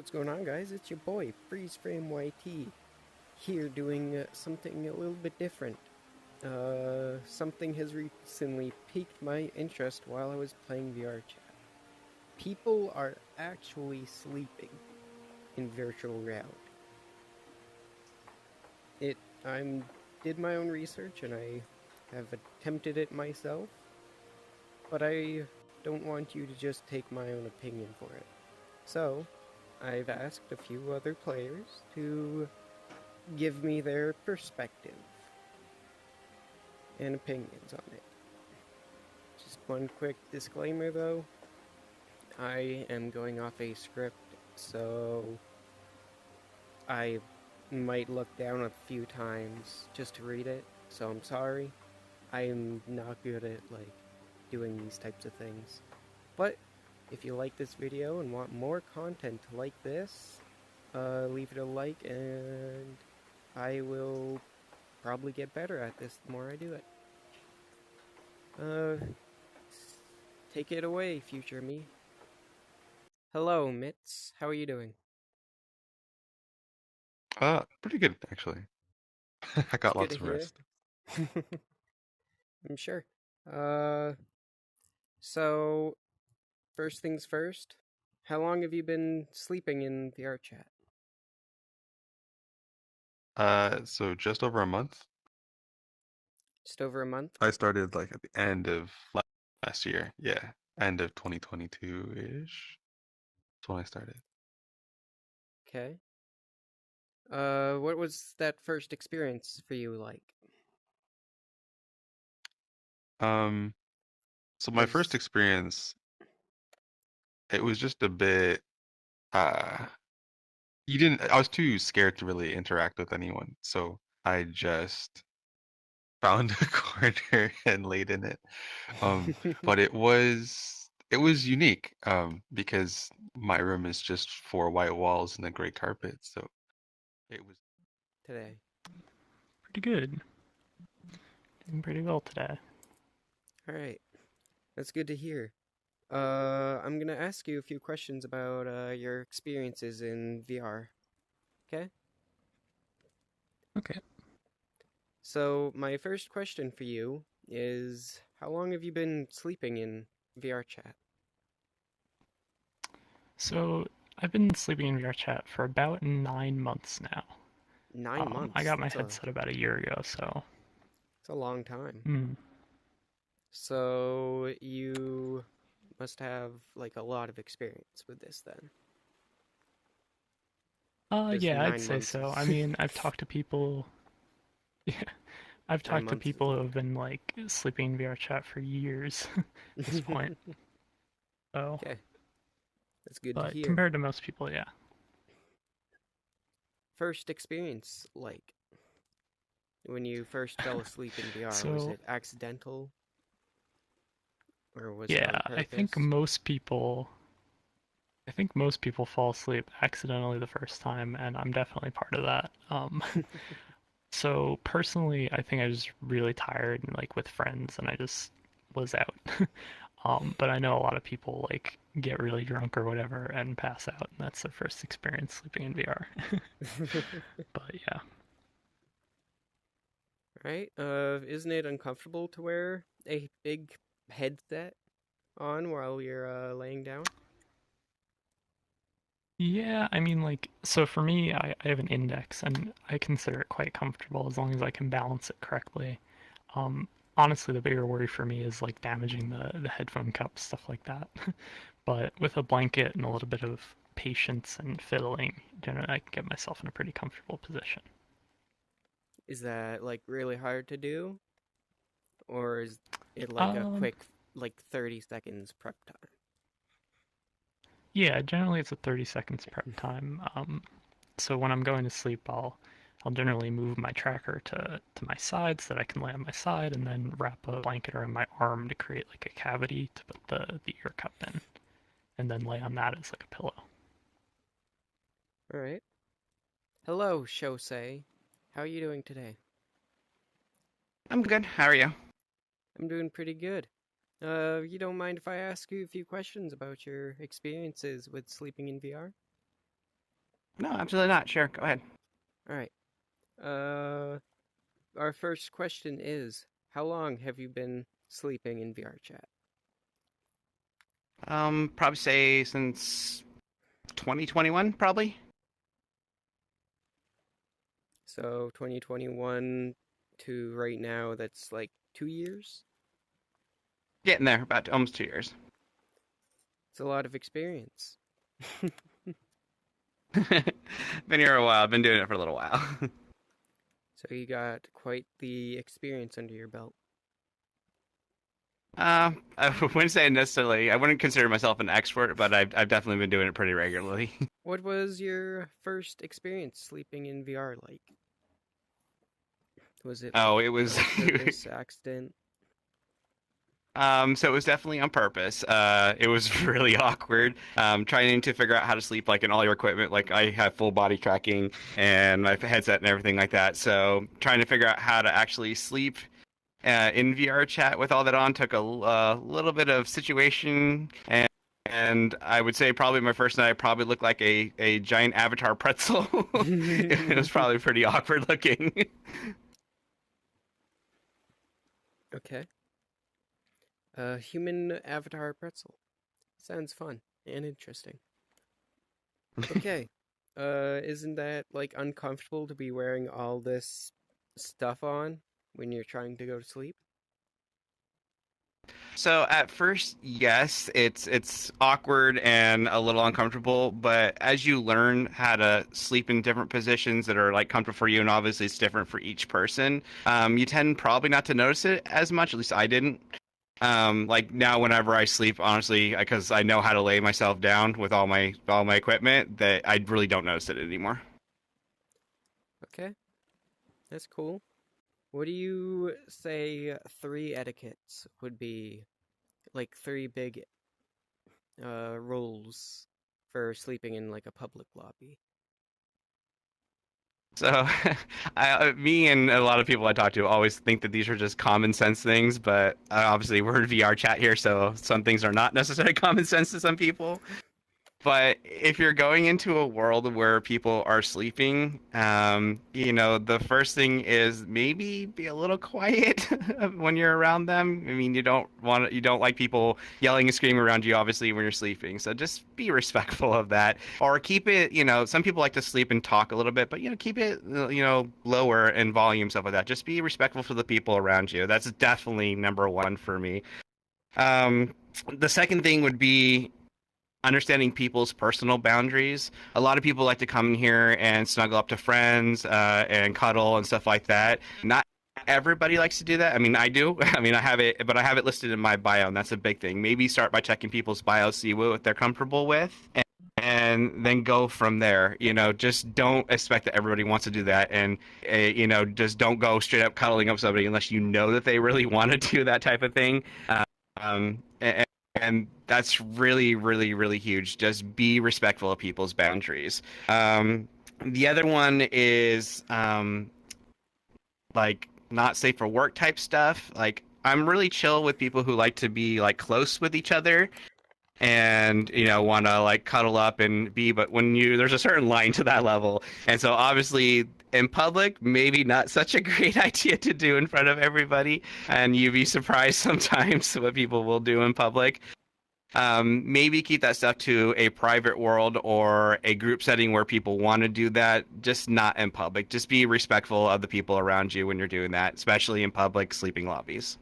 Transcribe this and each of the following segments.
What's going on, guys? It's your boy, Freeze Frame YT, here doing something a little bit different. Something has recently piqued my interest while I was playing VR chat. People are actually sleeping in virtual reality. I did my own research and I have attempted it myself, but I don't want you to just take my own opinion for it. So, I've asked a few other players to give me their perspective and opinions on it. Just one quick disclaimer though, I am going off a script, so I might look down a few times just to read it, so I'm sorry. I'm not good at doing these types of things. But if you like this video and want more content like this, leave it a like and I will probably get better at this the more I do it. Take it away, future me. Hello, Mitz. How are you doing? Pretty good actually. I It's got good lots to of hear. rest. I'm sure. Uh, so first things first. How long have you been sleeping in VR chat? So just over a month. Just over a month? I started like at the end of last year. Yeah, end of 2022-ish. That's when I started. Okay. What was that first experience for you like? Um, so my first Was experience, it was just a bit uh you didn't I was too scared to really interact with anyone. So I just found a corner and laid in it. Um, but it was unique because my room is just four white walls and a gray carpet, so it was. today? Pretty good. Doing pretty well today. All right. That's good to hear. I'm gonna ask you a few questions about your experiences in VR. Okay? Okay. So, my first question for you is how long have you been sleeping in VR chat? So I've been sleeping in VR chat for about 9 months now. 9 months. I got my That's headset about a year ago, so a long time. mm. So, you must have a lot of experience with this then. Because Yeah, I'd nine say months so. is I mean, I've talked to people. Yeah, I've nine talked to months is people who have been like sleeping in VR chat for years at this point. So, Okay, that's good to but hear. compared to most people, yeah. First experience, when you first fell asleep in VR, was So it accidental or was it on yeah, purpose? I think most people fall asleep accidentally the first time, and I'm definitely part of that. So personally, I think I was really tired and like with friends, and I just was out. But I know a lot of people like get really drunk or whatever and pass out, and that's their first experience sleeping in VR. But yeah, Right? Isn't it uncomfortable to wear a big headset on while you're laying down? yeah. I mean, like, so for me, I have an index, and I consider it quite comfortable as long as I can balance it correctly. Um, Honestly, the bigger worry for me is like damaging the headphone cups, stuff like that. But with a blanket and a little bit of patience and fiddling, generally I can get myself in a pretty comfortable position. Is that really hard to do? Or is it a Um, quick 30 seconds prep time? yeah, generally it's a 30 seconds prep time. So when I'm going to sleep, I'll generally move my tracker to my side so that I can lay on my side, and then wrap a blanket around my arm to create like a cavity to put the ear cup in, and then lay on that as like a pillow. Alright. Hello, Shosei. How are you doing today? I'm good. How are you? I'm doing pretty good. You don't mind if I ask you a few questions about your experiences with sleeping in VR? No, absolutely not. Sure, go ahead. All right. Our first question is, how long have you been sleeping in VR chat? Probably say since 2021, probably. So 2021 to right now, that's like 2 years? Getting there, about almost 2 years. It's a lot of experience. Been here a while. I've been doing it for a little while. So you got quite the experience under your belt. I wouldn't say necessarily. I wouldn't consider myself an expert, but I've definitely been doing it pretty regularly. What was your first experience sleeping in VR like? Was it Oh, like it was. on purpose, accident? So it was definitely on purpose. It was really awkward. Trying to figure out how to sleep like in all your equipment. Like I have full body tracking and my headset and everything like that. So trying to figure out how to actually sleep in VR chat with all that on took a little bit of situation. And I would say probably my first night I probably looked like a giant avatar pretzel. It was probably pretty awkward looking. Okay. Human avatar pretzel. Sounds fun and interesting. Okay. Isn't that like uncomfortable to be wearing all this stuff on when you're trying to go to sleep? So at first, yes, it's awkward and a little uncomfortable, but as you learn how to sleep in different positions that are like comfortable for you, and obviously it's different for each person, you tend probably not to notice it as much. At least I didn't. Like now, whenever I sleep, honestly, because I know how to lay myself down with all my equipment, that I really don't notice it anymore. Okay. That's cool. What do you say three etiquettes would be, like three big rules for sleeping in like a public lobby? So, me and a lot of people I talk to always think that these are just common sense things, but obviously we're in VR chat here, so some things are not necessarily common sense to some people. But if you're going into a world where people are sleeping, the first thing is maybe be a little quiet when you're around them. I mean, you don't like people yelling and screaming around you, obviously, when you're sleeping. So just be respectful of that, or keep it. Some people like to sleep and talk a little bit, but keep it, lower in volume, stuff like that. Just be respectful for the people around you. That's definitely number one for me. The second thing would be understanding people's personal boundaries. A lot of people like to come in here and snuggle up to friends and cuddle and stuff like that. Not everybody likes to do that. I mean, I do. I mean, I have it, but I have it listed in my bio, and that's a big thing. Maybe start by checking people's bios, see what they're comfortable with, and then go from there. Just don't expect that everybody wants to do that, and just don't go straight up cuddling up somebody unless you know that they really want to do that type of thing. And that's really, really, really huge. Just be respectful of people's boundaries. The other one is like not safe for work type stuff. Like I'm really chill with people who like to be like close with each other and want to like cuddle up and be, but there's a certain line to that level, and so obviously in public maybe not such a great idea to do in front of everybody, and you'd be surprised sometimes what people will do in public. Maybe keep that stuff to a private world or a group setting where people want to do that, just not in public. Just be respectful of the people around you when you're doing that, especially in public sleeping lobbies.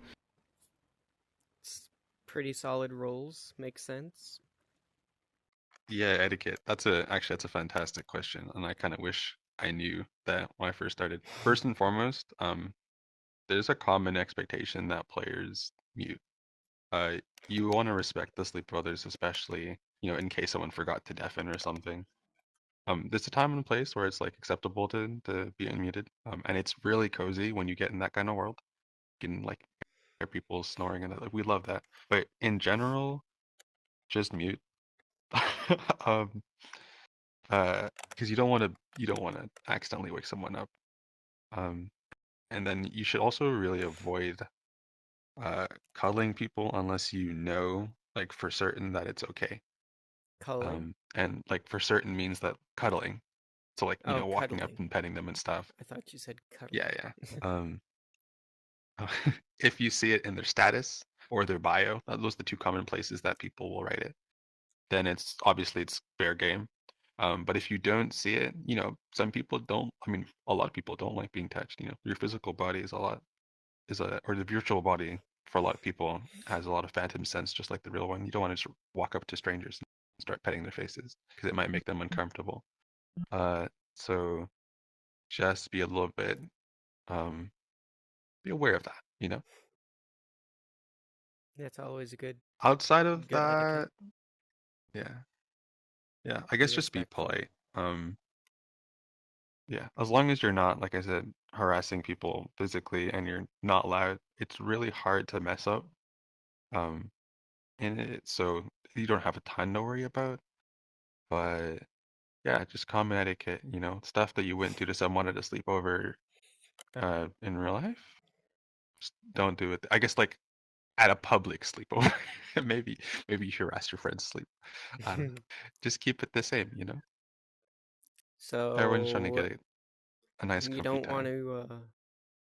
Pretty solid rules. Makes sense. Yeah, etiquette. Actually that's a fantastic question, and I kind of wish I knew that when I first started. First and foremost, there's a common expectation that players mute. You want to respect the sleep of others, especially in case someone forgot to deafen or something. There's a time and place where it's like acceptable to be unmuted, and it's really cozy when you get in that kind of world. You can like hear people snoring and like we love that. But in general, just mute. Because you don't want to accidentally wake someone up. And then you should also really avoid cuddling people unless you know like for certain that it's okay. Culling. And like for certain means that cuddling, So like, Oh, walking up cuddling. and petting them and stuff. I thought you said cuddling. Yeah. Um, if you see it in their status or their bio, those are the two common places that people will write it, then it's fair game. But if you don't see it, some people don't. I mean, a lot of people don't like being touched. Your physical body or the virtual body for a lot of people has a lot of phantom sense, just like the real one. You don't want to just walk up to strangers and start petting their faces because it might make them uncomfortable. So just be a little bit, be aware of that. That's always a good Outside of good etiquette. that, yeah, I guess just be Respectful. polite. Yeah, as long as you're not, like I said, harassing people physically and you're not loud, it's really hard to mess up. Um, so you don't have a ton to worry about. But yeah, just common etiquette, stuff that you wouldn't do to someone at a sleepover, in real life. Just don't do it. I guess like at a public sleepover, maybe you harass your friends sleep. I don't know. Just keep it the same. Everyone's trying to So get a nice you comfy don't want time. to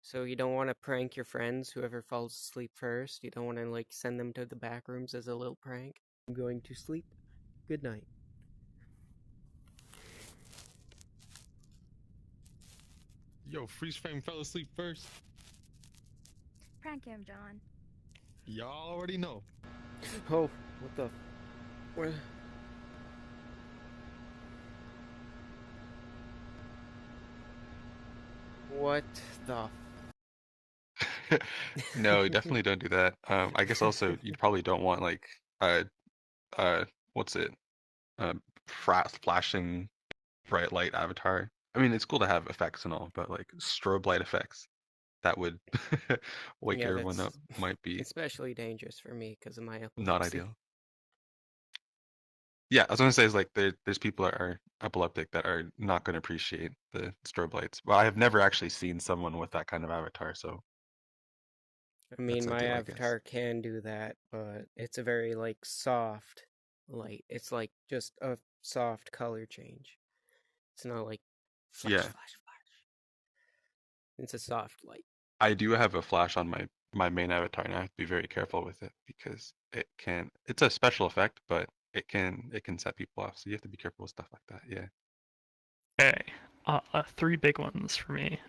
so you don't want to prank your friends, whoever falls asleep first. You don't want to like send them to the back rooms as a little prank. I'm going to sleep. Good night. Yo, Freeze Frame fell asleep first. Prank him, John. Y'all already know. Oh, what the? Where? What the? No, definitely don't do that. I guess also you probably don't want like uh what's it? Flashing bright light avatar. I mean, it's cool to have effects and all, but like strobe light effects that would wake Yeah, everyone up that's might be especially dangerous for me because of my not epilepsy. ideal. Yeah, I was gonna say is like there's people that are epileptic that are not gonna appreciate the strobe lights. Well, I have never actually seen someone with that kind of avatar, so I mean, that's my ideal, I guess. avatar can do that, but it's a very like soft light. It's like just a soft color change. It's not like flash, Yeah, flash, flash. It's a soft light. I do have a flash on my main avatar, and I have to be very careful with it because it's a special effect, but it can set people off. So you have to be careful with stuff like that. Yeah. Okay, three big ones for me.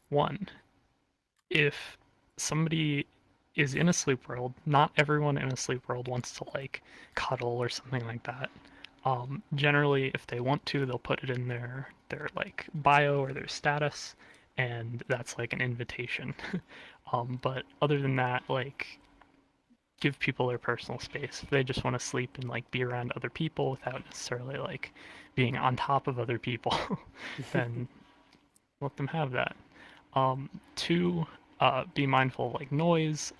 One, if somebody is in a sleep world, not everyone in a sleep world wants to like cuddle or something like that. Generally, if they want to, they'll put it in their like bio or their status, and that's like an invitation. But other than that, like give people their personal space. If they just want to sleep and like be around other people without necessarily like being on top of other people, then let them have that. Two, be mindful of like noise.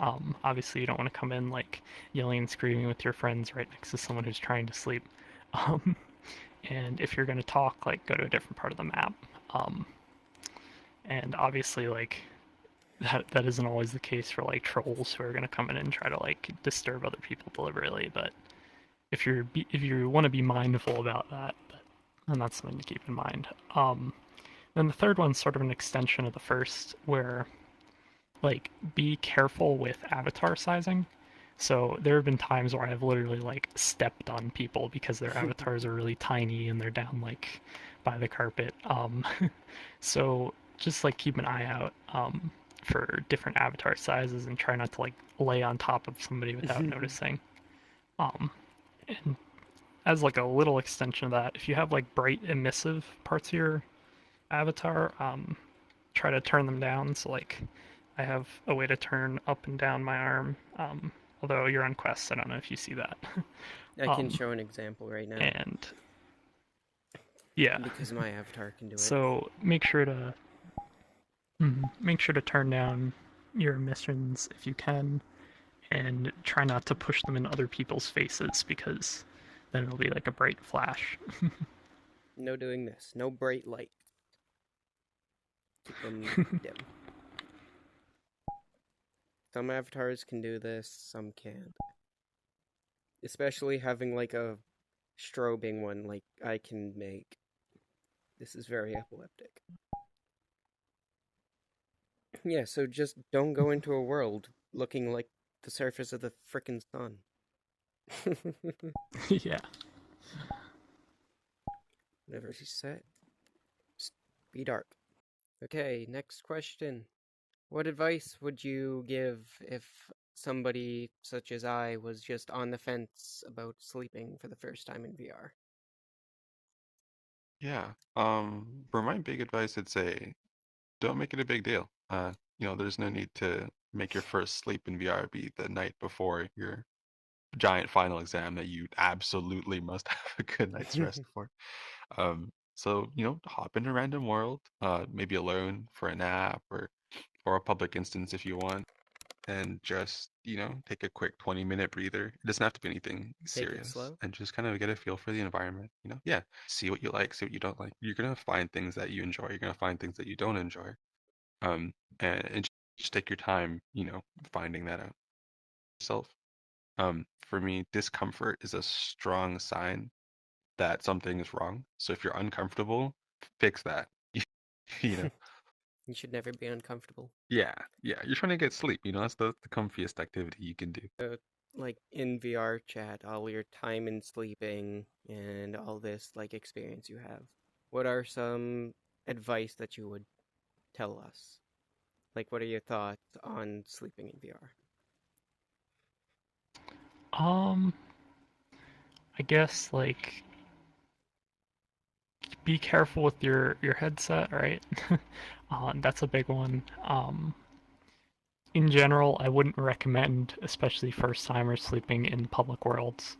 Obviously, you don't want to come in like yelling and screaming with your friends right next to someone who's trying to sleep. Um, and if you're going to talk, like go to a different part of the map. Um, and obviously, like that isn't always the case for like trolls who are going to come in and try to like disturb other people deliberately. But if you want to be mindful about that, then that's something to keep in mind. Then the third one's sort of an extension of the first, where like be careful with avatar sizing. So there have been times where I've literally like stepped on people because their avatars are really tiny and they're down like by the carpet. So just like keep an eye out for different avatar sizes and try not to like lay on top of somebody without noticing. Um, and as like a little extension of that, if you have like bright emissive parts of your avatar, try to turn them down. So like I have a way to turn up and down my arm. Although you're on Quest, I don't know if you see that. I can show an example right now. And yeah, because my avatar can do it. So make sure to turn down your emissions if you can, and try not to push them in other people's faces because then it'll be like a bright flash. No doing this. No bright light. Keep them dim. Some avatars can do this, some can't. Especially having like a strobing one like I can make. This is very epileptic. Yeah, so just don't go into a world looking like the surface of the frickin' sun. Yeah. Whatever she said. Just be dark. Okay, next question. What advice would you give if somebody such as I was just on the fence about sleeping for the first time in VR? Yeah. For my big advice, I'd say don't make it a big deal. There's no need to make your first sleep in VR be the night before your giant final exam that you absolutely must have a good night's rest for. So hop in a random world, maybe alone for a nap or a public instance if you want, and just take a quick 20-minute breather. It doesn't have to be anything Take it serious, slow. and just kind of get a feel for the environment. Yeah, see what you like, see what you don't like. You're gonna find things that you enjoy. You're gonna find things that you don't enjoy. And just take your time, finding that out yourself. For me, discomfort is a strong sign that something is wrong. So if you're uncomfortable, fix that. You know, You should never be uncomfortable. yeah, you're trying to get sleep. That's the comfiest activity you can do. Like in VR chat, all your time in sleeping and all this like experience you have. What are some advice that you would tell us? Like, what are your thoughts on sleeping in VR? I guess like be careful with your headset, right? That's a big one. In general, I wouldn't recommend, especially first timers, sleeping in public worlds.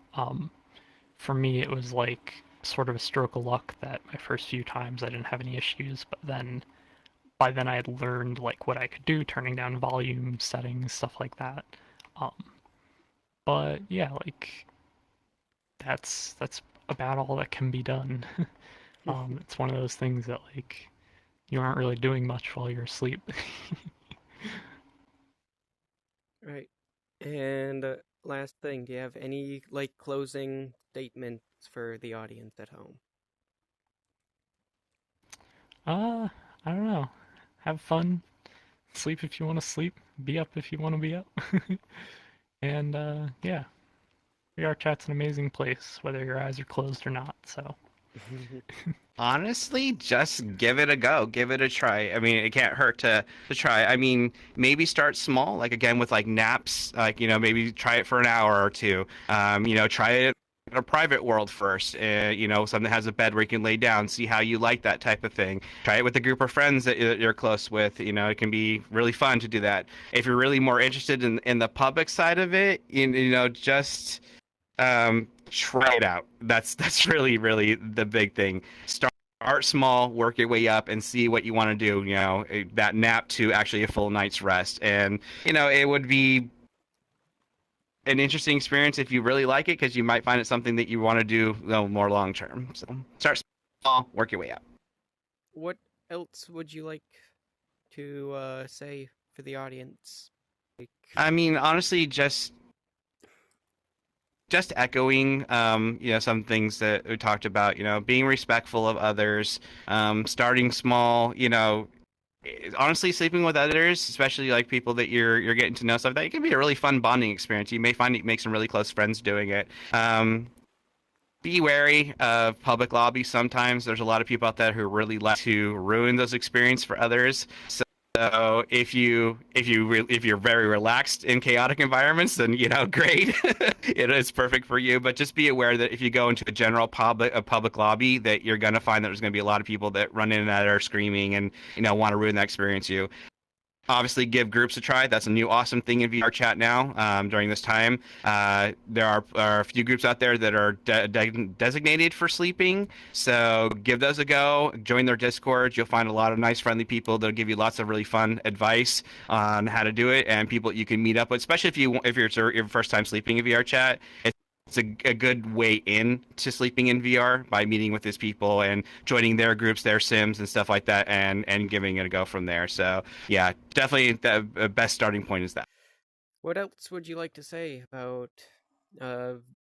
For me, it was like sort of a stroke of luck that my first few times I didn't have any issues, but then by then I had learned like what I could do, turning down volume settings, stuff like that. Um, but yeah, like that's about all that can be done. It's one of those things that like you aren't really doing much while you're asleep. Right. And last thing, do you have any like closing statements for the audience at home? I don't know. Have fun. Sleep if you want to sleep. Be up if you want to be up. And yeah, VR chat's an amazing place, whether your eyes are closed or not. So Honestly, just give it a go. Give it a try. I mean, it can't hurt to try. I mean, maybe start small, like again with like naps, like maybe try it for an hour or two. Try it in a private world first. Something that has a bed where you can lay down, see how you like that type of thing. Try it with a group of friends that you're close with. It can be really fun to do that. If you're really more interested in the public side of it, just try it out. That's really really the big thing. Start small, work your way up, and see what you want to do. That nap to actually a full night's rest, and it would be an interesting experience if you really like it, because you might find it something that you want to do more long term. So start small, work your way up. What else would you like to say for the audience? Like, I mean, honestly, just echoing, some things that we talked about, being respectful of others, starting small, honestly, sleeping with others, especially like people that you're getting to know, stuff that it can be a really fun bonding experience. You may find you make some really close friends doing it. Be wary of public lobbies. Sometimes there's a lot of people out there who really like to ruin those experiences for others. So if you're very relaxed in chaotic environments, then great, it is perfect for you. But just be aware that if you go into a public lobby, that you're gonna find that there's gonna be a lot of people that run in and out are screaming and want to ruin that experience. You obviously give groups a try. That's a new awesome thing in VR chat now. During this time, there are a few groups out there that are designated for sleeping. So give those a go. Join their Discord. You'll find a lot of nice, friendly people that'll give you lots of really fun advice on how to do it, and people you can meet up with. Especially if you're your first time sleeping in VR chat. It's a good way in to sleeping in VR by meeting with these people and joining their groups, their sims and stuff like that, and giving it a go from there. So yeah, definitely the best starting point is that. what else would you like to say about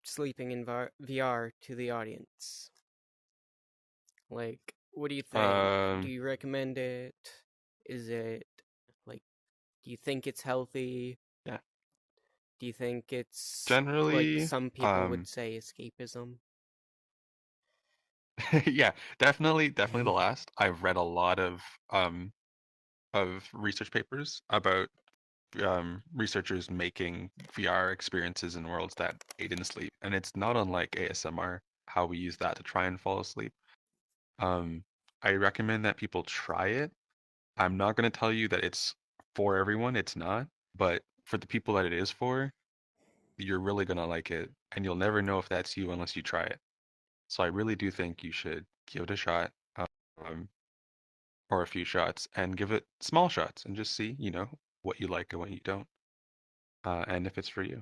sleeping in VR to the audience? Like, What do you think? Um, Do you recommend it? Is it like? Do you think it's healthy? Yeah. Do you think it's like generally, some people would say escapism? yeah, definitely the last. I've read a lot of research papers about researchers making VR experiences in worlds that aid in sleep, and it's not unlike ASMR, how we use that to try and fall asleep. I recommend that people try it. I'm not going to tell you that it's for everyone, it's not, but for the people that it is for, you're really going to like it, and you'll never know if that's you unless you try it. So I really do think you should give it a shot, um, or a few shots, and give it small shots and just see, what you like and what you don't, and if it's for you.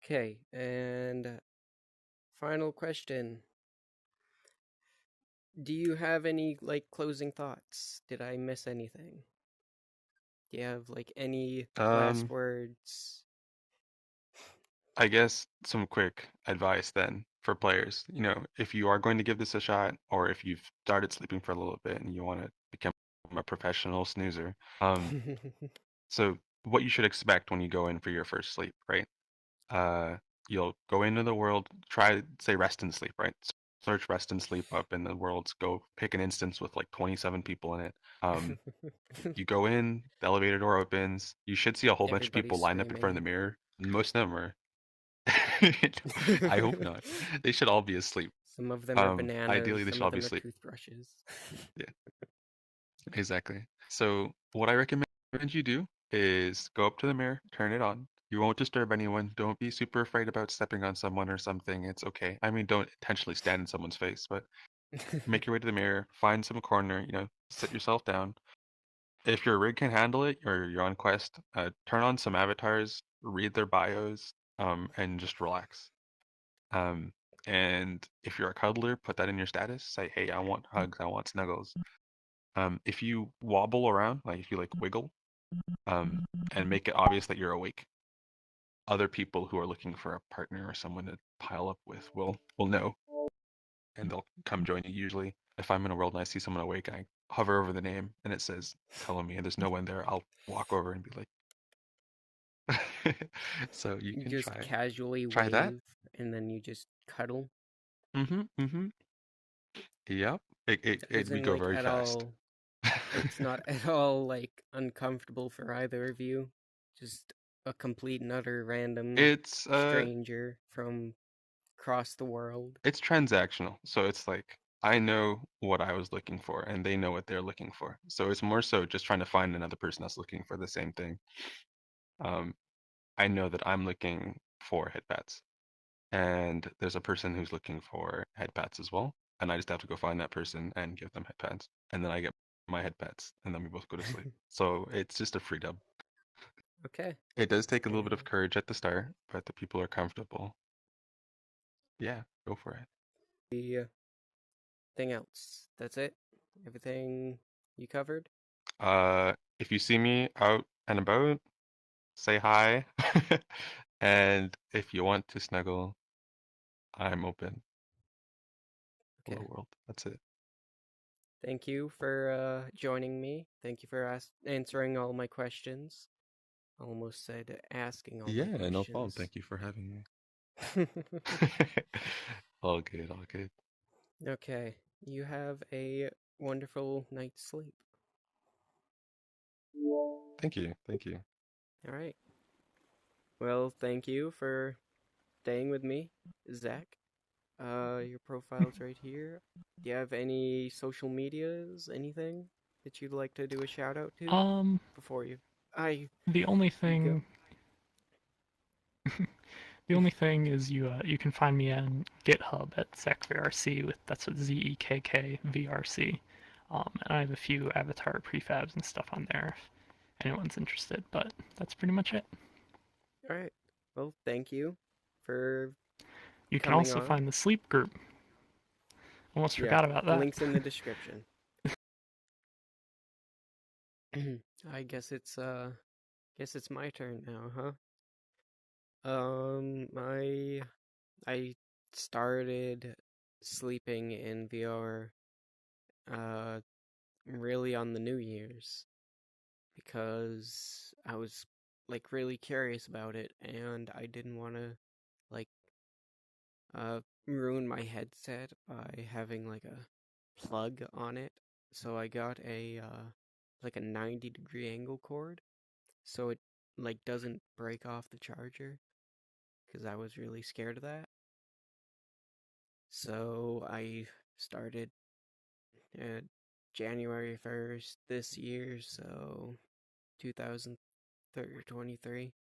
Okay, and final question. Do you have any like closing thoughts? Did I miss anything? Do you have like any last Um, words? I guess some quick advice then for players. If you are going to give this a shot, or if you've started sleeping for a little bit and you want to become a professional snoozer, so what you should expect when you go in for your first sleep, right? You'll go into the world, try say rest and sleep, right? Search rest and sleep up in the worlds. Go pick an instance with like 27 people in it. You go in, the elevator door opens. You should see a whole bunch of people Everybody's lined up in front of the screaming. mirror. Most of them are. I hope not. They should all be asleep. Some of them are bananas. Ideally, they some should all of be them are asleep. toothbrushes. Yeah, exactly. So what I recommend you do is go up to the mirror, turn it on. You won't disturb anyone. Don't be super afraid about stepping on someone or something. It's okay. I mean, don't intentionally stand in someone's face, but make your way to the mirror, find some corner, sit yourself down. If your rig can handle it, or you're on quest, turn on some avatars, read their bios, and just relax. Um, and if you're a cuddler, put that in your status. Say, hey, I want hugs, I want snuggles. If you wobble around, like if you like wiggle, and make it obvious that you're awake, other people who are looking for a partner or someone to pile up with will know, and they'll come join you. Usually, if I'm in a world and I see someone awake, I hover over the name and it says "Hello me," and there's no one there. I'll walk over and be like, so you You can just casually try that. wave and then you just cuddle. Mm-hmm. Yep. That We isn't go like very at fast. all. It's not at all like uncomfortable for either of you. Just a complete and utter random It's stranger from across the world. it's transactional. So it's like I know what I was looking for and they know what they're looking for. So it's more so just trying to find another person that's looking for the same thing. I know that I'm looking for head pats, and there's a person who's looking for head pats as well. And I just have to go find that person and give them head pats. And then I get my head pats and then we both go to sleep. So it's just a free dub. Okay. It does take a little bit of courage at the start, but the people are comfortable. Yeah, go for it. The thing else. That's it. Everything you covered. If you see me out and about, say hi. And if you want to snuggle, I'm open. Okay. Hello world. That's it. Thank you for joining me. Thank you for answering all my questions. Almost said asking all my questions. No problem. Thank you for having me. All good, all good. Okay. You have a wonderful night's sleep. Thank you. Thank you. All right. Well, thank you for staying with me, Zach. Your profile's right here. Do you have any social medias, anything that you'd like to do a shout out to before you? The only You go. thing the only thing is you can find me on GitHub at ZekVRC with that's what ZEKK and I have a few avatar prefabs and stuff on there if anyone's interested. But that's pretty much it. All right. Well, thank you for. You can coming also on. find the sleep group. Almost forgot about The that. link's in the description. I guess it's my turn now, huh? I started sleeping in VR really on the New Year's, because I was like really curious about it, and I didn't want to like ruin my headset by having like a plug on it. So I got a like a 90-degree angle cord, so it like doesn't break off the charger, because I was really scared of that. So I started January 1st this year, so 2023,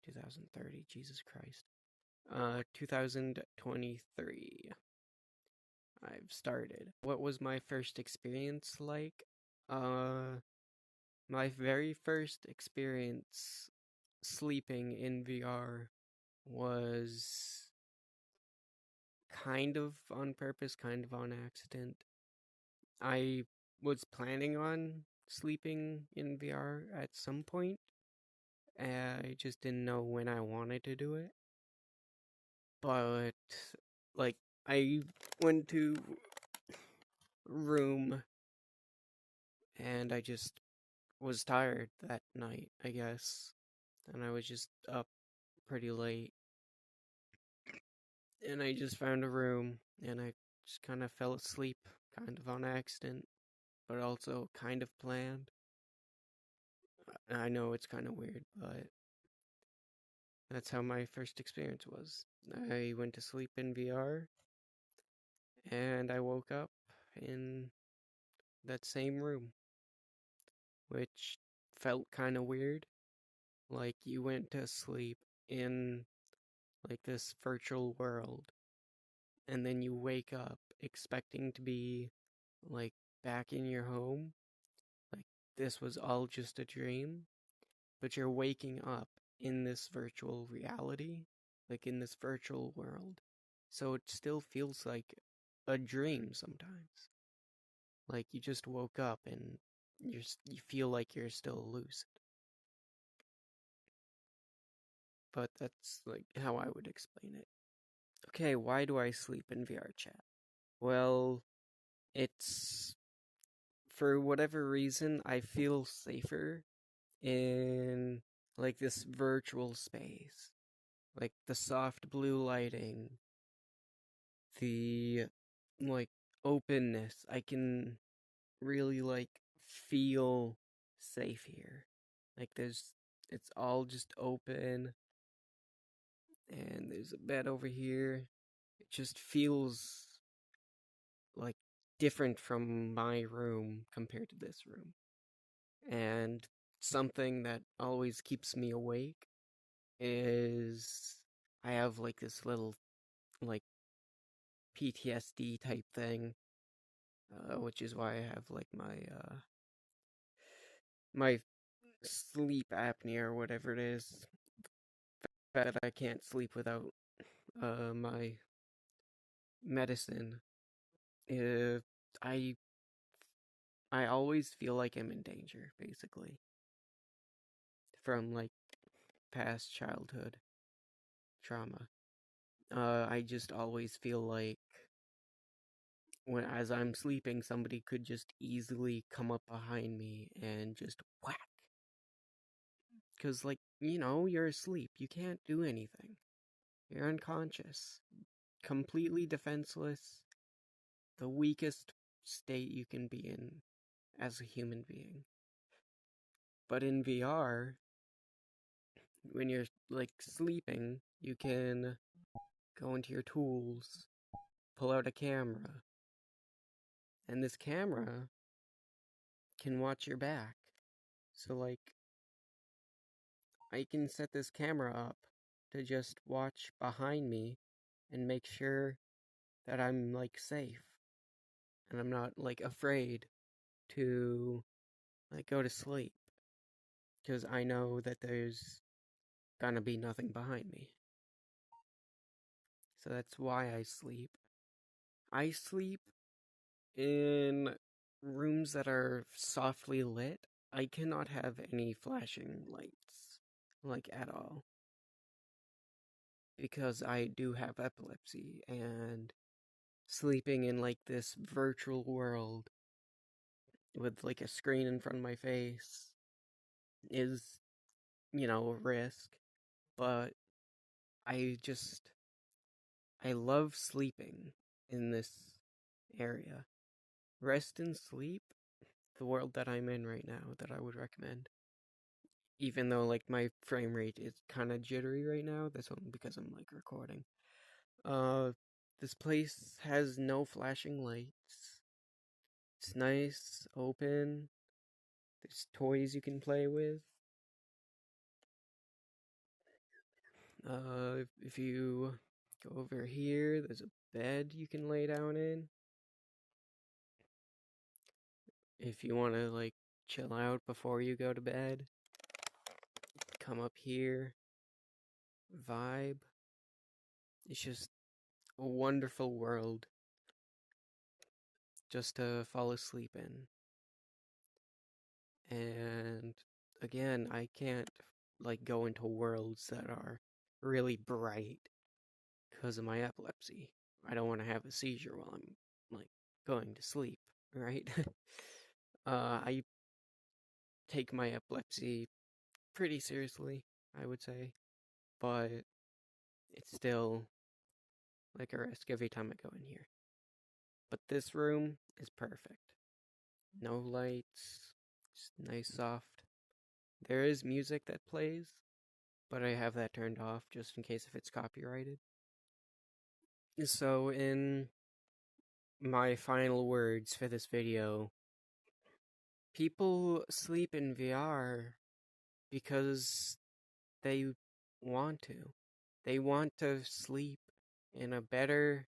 2030, Jesus Christ. 2023. I've started. What was my first experience like? My very first experience sleeping in VR was kind of on purpose, kind of on accident. I was planning on sleeping in VR at some point. I just didn't know when I wanted to do it. But, like, I went to a room and I just was tired that night, I guess. And I was just up pretty late. And I just found a room and I just kind of fell asleep, kind of on accident, but also kind of planned. I know it's kind of weird, but that's how my first experience was. I went to sleep in VR, and I woke up in that same room, which felt kind of weird. Like you went to sleep in like this virtual world, and then you wake up expecting to be like back in your home. Like this was all just a dream, but you're waking up in this virtual reality, like in this virtual world. So it still feels like a dream sometimes. Like you just woke up and you feel like you're still lucid. But that's like how I would explain it. Okay, why do I sleep in VR chat? Well, it's for whatever reason I feel safer in like this virtual space. Like the soft blue lighting, the like openness. I can really like feel safe here. Like it's all just open, and there's a bed over here. It just feels like different from my room compared to this room. And something that always keeps me awake is I have like this little like PTSD type thing, which is why I have like my sleep apnea or whatever it is, that I can't sleep without my medicine. Uh, I I always feel like I'm in danger, basically, from like past childhood trauma. I just always feel like when as I'm sleeping, somebody could just easily come up behind me and just whack. Because, like, you're asleep. You can't do anything. You're unconscious. Completely defenseless. The weakest state you can be in as a human being. But in VR, when you're, like, sleeping, you can go into your tools, pull out a camera, and this camera can watch your back. So, like, I can set this camera up to just watch behind me and make sure that I'm, like, safe. And I'm not, like, afraid to, like, go to sleep. Because I know that there's gonna be nothing behind me. So that's why I sleep. I sleep in rooms that are softly lit. I cannot have any flashing lights, like, at all. Because I do have epilepsy, and sleeping in, like, this virtual world with like a screen in front of my face is, a risk, but I love sleeping in this area. Rest and sleep, the world that I'm in right now, that I would recommend. Even though like my frame rate is kind of jittery right now, that's only because I'm like recording. This place has no flashing lights. It's nice, open. There's toys you can play with. If you go over here, there's a bed you can lay down in. If you want to like chill out before you go to bed, come up here. Vibe. It's just a wonderful world just to fall asleep in. And again, I can't like go into worlds that are really bright because of my epilepsy. I don't want to have a seizure while I'm like going to sleep, right? I take my epilepsy pretty seriously, I would say, but it's still like a risk every time I go in here. But this room is perfect. No lights, just nice soft. There is music that plays, but I have that turned off just in case if it's copyrighted. So in my final words for this video, people sleep in VR because they want to. They want to sleep in a better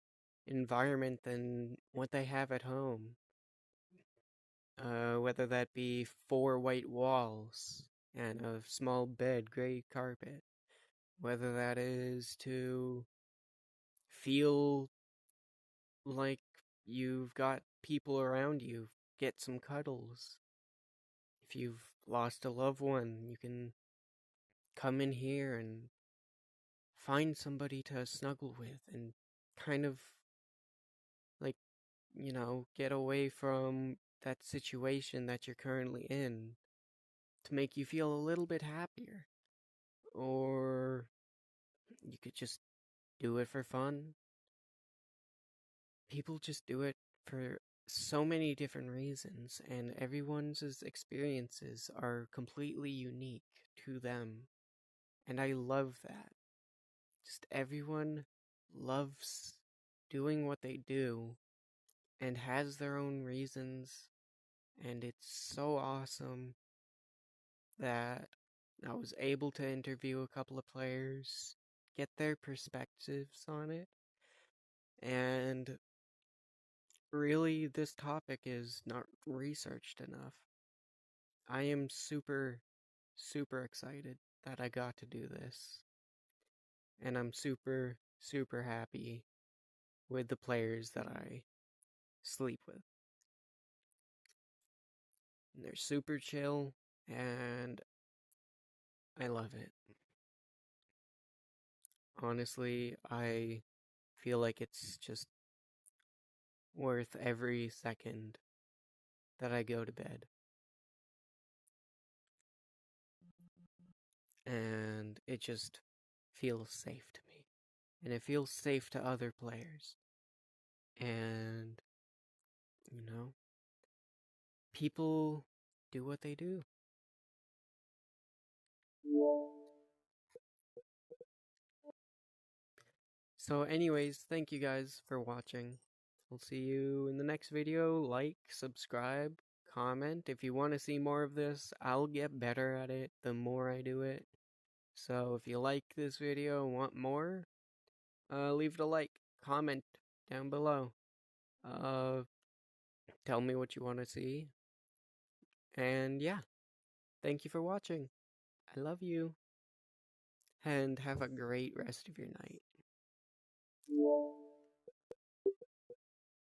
environment than what they have at home. Whether that be 4 white walls and a small bed, gray carpet. Whether that is to feel like you've got people around you, get some cuddles. If you've lost a loved one, you can come in here and find somebody to snuggle with and kind of like, get away from that situation that you're currently in to make you feel a little bit happier. Or you could just do it for fun. People just do it for so many different reasons, and everyone's experiences are completely unique to them. And I love that. Just everyone loves doing what they do and has their own reasons, and it's so awesome that I was able to interview a couple of players, get their perspectives on it, and really this topic is not researched enough. I am super, super excited that I got to do this, and I'm super, super happy with the players that I sleep with. And they're super chill, and I love it. Honestly, I feel like it's just worth every second that I go to bed. And it just feels safe to me. And it feels safe to other players. And, people do what they do. So anyways, thank you guys for watching. I'll see you in the next video. Like, subscribe, comment. If you want to see more of this, I'll get better at it the more I do it. So if you like this video and want more, leave it a like, comment down below. Tell me what you want to see. And yeah, thank you for watching. I love you. And have a great rest of your night.